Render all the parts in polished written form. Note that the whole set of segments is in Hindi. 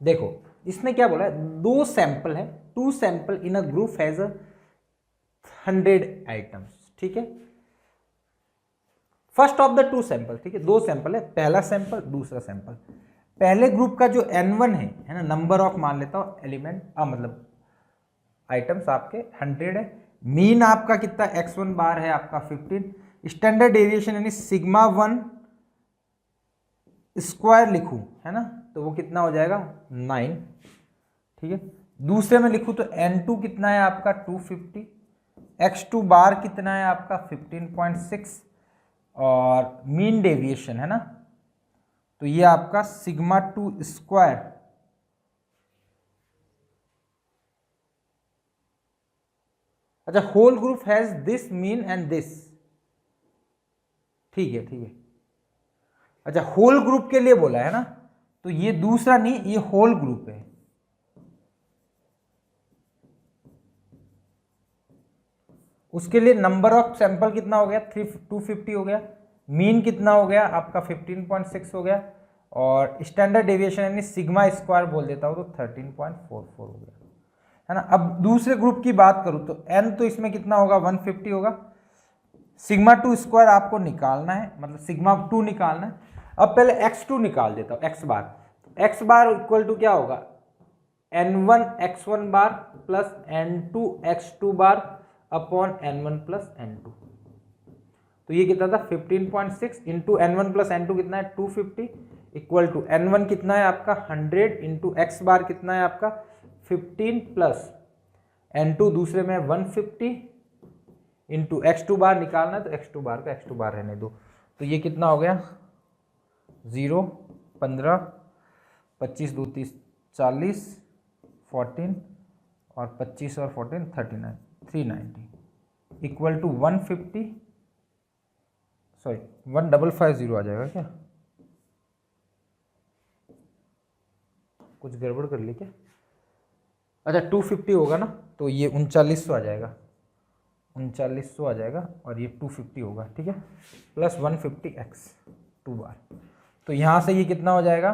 देखो इसमें क्या बोला है, 2 सैंपल है, 2 sample in a group has 100 items, ठीक है। फर्स्ट ऑफ द 2 सैंपल, ठीक है, 2 सैंपल है, पहला सैंपल दूसरा सैंपल। पहले ग्रुप का जो N1 है ना, नंबर ऑफ मान लेता हूं एलिमेंट, मतलब आइटम्स आपके 100 है। मीन आपका कितना x1 बार है आपका 15। स्टैंडर्ड डेविएशन यानी सिग्मा 1 स्क्वायर लिखूं है ना, तो वो कितना हो जाएगा 9, ठीक है। दूसरे में लिखूं तो N2 कितना है आपका 250, x2 बार कितना है आपका 15.6 और मीन डेविएशन है ना, तो ये आपका सिग्मा 2 स्क्वायर अच्छा, whole group has this mean and this, ठीक है, ठीक है। अच्छा होल ग्रुप के लिए बोला है ना, तो ये दूसरा नहीं, ये होल ग्रुप है। उसके लिए नंबर ऑफ सैंपल कितना हो गया 250 हो गया, मीन कितना हो गया आपका 15.6 हो गया, और स्टैंडर्ड डेविएशन यानी सिग्मा स्क्वायर बोल देता हूं तो 13.44 हो गया, है ना। अब दूसरे ग्रुप की बात करूं तो n तो इसमें कितना होगा 150 होगा। सिग्मा 2 स्क्वायर आपको निकालना है, मतलब सिग्मा 2 निकालना है। अब पहले x2 निकाल देता हूं, x बार इक्वल टू क्या होगा n1 x1 bar plus n2 x2 bar upon n1 plus n2। तो ये कितना था 15.6 इंटू n1 प्लस n2 कितना है 250 इक्वल टू n1 कितना है आपका 100 इंटू x बार कितना है आपका 15 प्लस n2 दूसरे में 150 इंटू x2 बार निकालना है, तो x2 बार का x2 बार रहने दो। तो ये कितना हो गया 0 15 25 2 30 40 14 और 25 और 14 39 390 इक्वल टू 150 सॉरी 1550 आ जाएगा क्या, कुछ गड़बड़ कर ली क्या। अच्छा 250 होगा ना, तो ये 3900 आ जाएगा, 3900 आ जाएगा और ये 250 होगा, ठीक है, प्लस 150x 2 बार। तो यहाँ से ये कितना हो जाएगा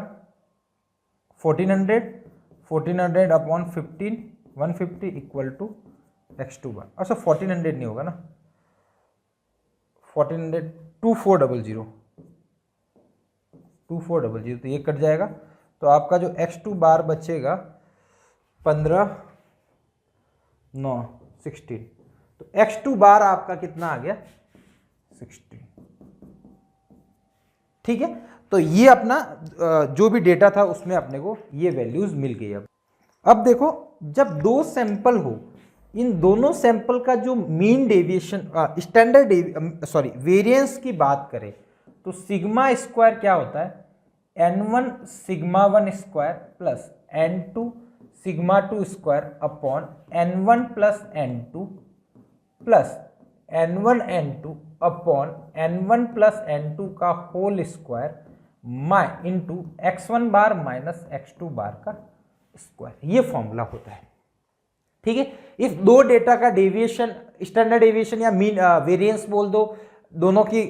1400 अपॉन 15 150 इक्वल टू x2 बार। अच्छा 1400 नहीं होगा ना, 1400 2400 तो ये कट जाएगा, तो आपका जो x2 बार बचेगा 15 9 16, तो x2 बार आपका कितना आ गया 16, ठीक है। तो ये अपना जो भी डेटा था उसमें अपने को ये वैल्यूज मिल गई। अब देखो जब 2 सैंपल हो, इन दोनों सैंपल का जो mean deviation standard sorry variance की बात करें तो सिग्मा स्क्वायर क्या होता है n1 sigma 1 square plus n2 sigma 2 square upon n1 plus n2 plus n1 n2 upon n1 plus n2 का होल स्क्वायर इंटू x1 बार माइनस x2 बार का स्क्वायर, ये फॉर्मूला होता है, ठीक है। इस दो डेटा का डेविएशन स्टैंडर्ड डेविएशन या मीन वेरिएंस बोल दो, दोनों की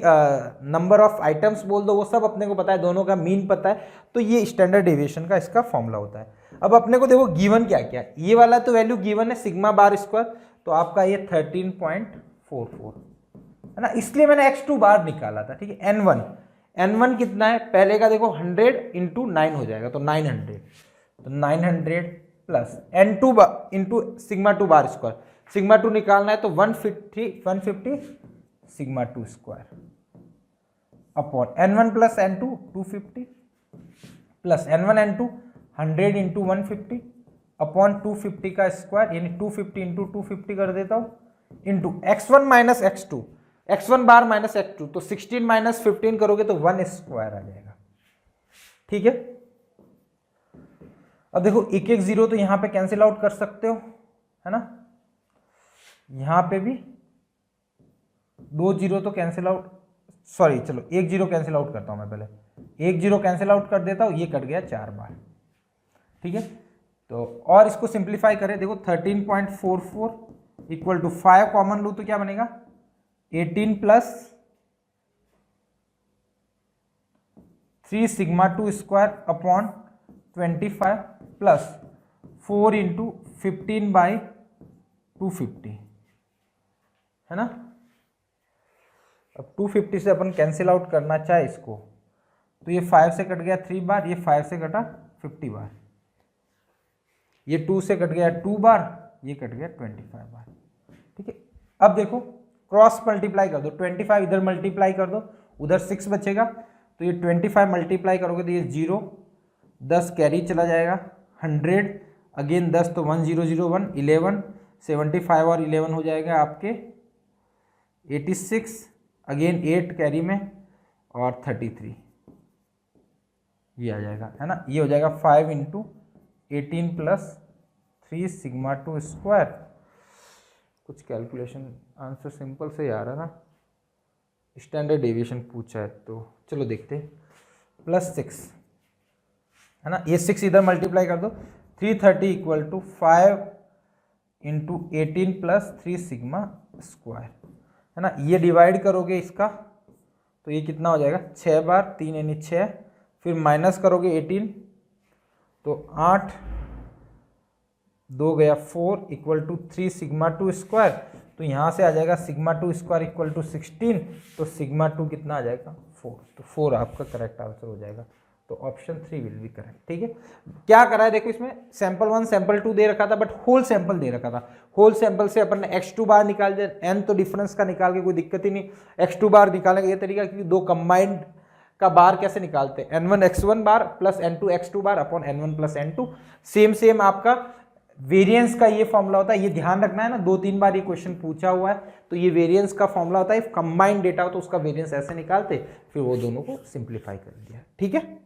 नंबर ऑफ आइटम्स बोल दो, वो सब अपने को पता है, दोनों का मीन पता है, तो ये स्टैंडर्ड डेविएशन का इसका फॉर्मूला होता है। अब अपने को देखो गिवन क्या क्या, ये वाला तो वैल्यू गिवन है सिग्मा बार स्क्वायर, तो आपका ये 13.44 है ना, इसलिए मैंने x2 बार निकाला था, ठीक है। n1 कितना है पहले का देखो 100 इंटू 9 हो जाएगा, तो 900, तो 900 plus n2 into sigma 2 bar square, sigma 2 निकालना है तो 150 sigma 2 square upon n1 plus n2 250 plus n1 n2 100 into 150 upon 250 का स्क्वायर यानी 250 इंटू 250 कर देता हूं into x1 minus x2, x1 बार माइनस x2, तो 16 माइनस 15 करोगे तो 1 स्क्वायर आ जाएगा, ठीक है। अब देखो एक एक जीरो तो यहां पे कैंसिल आउट कर सकते हो, है ना, यहां पे भी 2 जीरो तो कैंसिल आउट, सॉरी चलो 1 जीरो कैंसिल आउट करता हूं मैं, पहले 1 जीरो कैंसिल आउट कर देता हूं, ये कट गया 4 बार, ठीक है। तो और इसको सिंप्लीफाई करें, देखो 13.44 इक्वल टू 5 कॉमन लो तो क्या बनेगा 18 plus 3 sigma 2 square upon 25 plus 4 into 15/250 है ना। अब 250 से अपन कैंसिल आउट करना चाहे इसको तो ये 5 से कट गया 3 बार, ये 5 से कटा 50 बार, ये 2 से कट गया 2 बार, ये कट गया 25 बार। ठीक है, अब देखो क्रॉस मल्टीप्लाई कर दो, 25 इधर मल्टीप्लाई कर दो, उधर 6 बचेगा, तो ये 25 मल्टीप्लाई करोगे तो ये 0, 10 कैरी चला जाएगा, 100 अगेन 10 तो 1001, 11, 75 और 11 हो जाएगा आपके 86, अगेन 8 कैरी में और 33, ये आ जाएगा है ना। ये हो जाएगा 5 इंटू 18 प्लस 3 सिग्मा 2 स्क्वायर। कुछ कैलकुलेशन आंसर सिंपल से ही आ रहा ना, स्टैंडर्ड डेविएशन पूछा है तो चलो देखते हैं। प्लस 6 है ना, ये 6 इधर मल्टीप्लाई कर दो, 330 equal to 5 into 18 plus 3 sigma square है ना। ये डिवाइड करोगे इसका तो ये कितना हो जाएगा 6 बार, 3 यानी 6, फिर माइनस करोगे 18 तो 8, 2 गया 4 इक्वल टू 3 सिग्मा 2 स्क्वायर, तो यहाँ से आ जाएगा सिग्मा 2 स्क्वायर इक्वल टू 16, तो सिग्मा 2 कितना आ जाएगा 4, तो 4 आपका करेक्ट आंसर हो जाएगा। तो ऑप्शन 3 विल बी करेक्ट। ठीक है, क्या करा है देखो, इसमें सैंपल 1 सैंपल 2 दे रखा था बट होल सैंपल दे रखा था। होल सैंपल से अपन ने x2 बार निकाल दिया, n तो डिफरेंस का निकाल के कोई दिक्कत ही नहीं, x2 बार निकालने का ये तरीका, क्योंकि दो कंबाइंड का बार कैसे निकालते हैं, n1 x1 bar plus n2 x2 bar upon n1 plus n2। Same आपका वेरिएंस का ये फॉर्मूला होता है, ये ध्यान रखना है ना, 2-3 बार ये क्वेश्चन पूछा हुआ है, तो ये वेरिएंस का फॉर्मूला होता है। कंबाइंड डेटा हो तो उसका वेरिएंस ऐसे निकालते, फिर वो दोनों को सिंप्लीफाई कर दिया। ठीक है।